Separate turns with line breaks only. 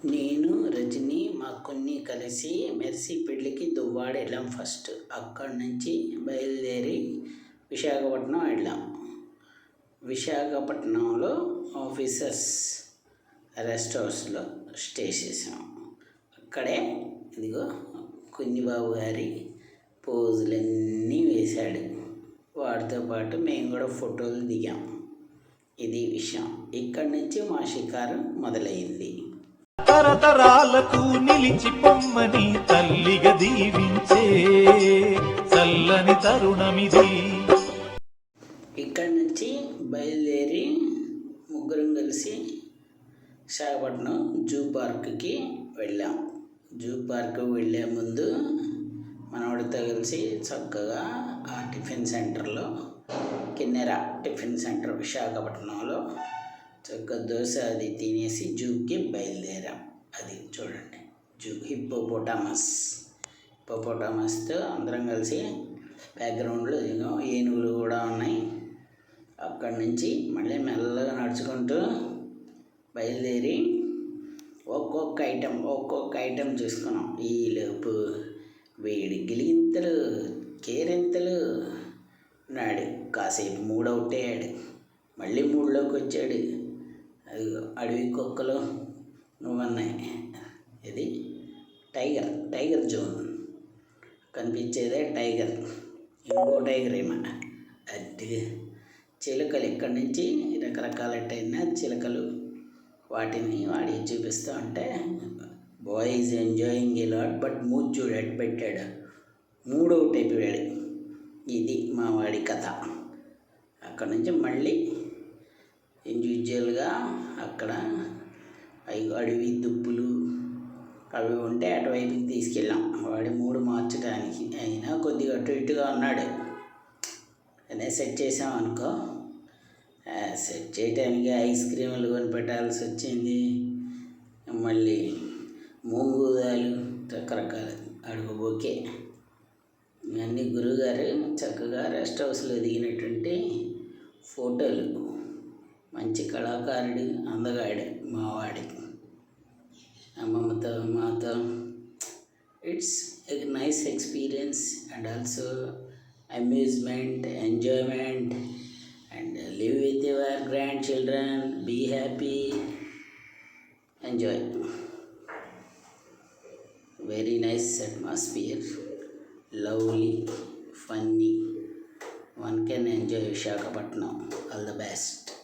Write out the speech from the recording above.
నేను రజని మా కొన్ని కలిసి మెర్సీ పెళ్ళికి దువ్వాడ వెళ్ళాం ఫస్ట్. అక్కడి నుంచి బయలుదేరి విశాఖపట్నం వెళ్ళాం. విశాఖపట్నంలో ఆఫీసర్స్ రెస్ట్ హౌస్లో స్టే చేసాం. అక్కడే ఇదిగో కుഞ്ഞിబాబు గారి పోజులన్నీ వేశాడు. వాడితో పాటు మేము కూడా ఫోటోలు దిగాం. ఇది విషయం. ఇక్కడి నుంచి మా షికారు మొదలైంది.
తరతరాలకు నిలిచి పొమ్మని తల్లిగా దీవించే చల్లని తరుణమిది.
ఇక్కడి నుంచి బయలుదేరి ముగ్గురం కలిసి విశాఖపట్నం జూ పార్క్కి వెళ్ళాం. జూ పార్క్ వెళ్ళే ముందు మనవాడితో కలిసి చక్కగా ఆ టిఫిన్ సెంటర్లో, కిన్నెర టిఫిన్ సెంటర్ విశాఖపట్నంలో చక్కగా దోశ అది తినేసి జూకి బయలుదేరాం. అది చూడండి, జూ హిప్పోపోటామస్తో అందరం కలిసి బ్యాక్గ్రౌండ్లో ఏనుగులు కూడా ఉన్నాయి. అక్కడి నుంచి మళ్ళీ మెల్లగా నడుచుకుంటూ బయలుదేరి ఒక్కొక్క ఐటెం చూసుకున్నాం. ఈలోపు వేడి గిలిగింతలు, కేరింతలు ఉన్నాడు. కాసేపు మూడవుట్ అయ్యాడు, మళ్ళీ మూడులోకి వచ్చాడు. అది అడవి కుక్కలు నువ్వన్నాయి. ఇది టైగర్ జోన్ కనిపించేదే టైగర్, ఇంకో టైగర్ ఏమో అది. చిలుకలు ఇక్కడి నుంచి రకరకాలైన చిలుకలు, వాటిని వాడికి చూపిస్తూ ఉంటే boy is enjoying a lot, but mood చూడట్టు పెట్టాడు, మూడవుట్ అయిపోయాడు. ఇది మా వాడి కథ. అక్కడ నుంచి మళ్ళీ ఇండివిజువల్గా అక్కడ అడవి దుప్పులు అవి ఉంటే అటువైపుకి తీసుకెళ్ళాం. వాడి మూడు మార్చడానికి. అయినా కొద్దిగా అటు ఇటుగా ఉన్నాడు. అనే సెట్ చేసాం అనుకో. సెట్ చేయడానికి ఐస్ క్రీములు కొని పెట్టాల్సి వచ్చింది. మళ్ళీ మూంగుదాలు రకరకాలు అడుగుబోకే. ఇవన్నీ గురువుగారు చక్కగా రెస్ట్ హౌస్లో దిగినటువంటి ఫోటోలు. మంచి కళాకారుడు, అందగాడు మావాడి. అమ్మమ్మతో మాతో it's a nice experience and also amusement, enjoyment and live with your grandchildren, be happy, enjoy. Very nice atmosphere, lovely, funny. One can enjoy Visakhapatnam. All the best.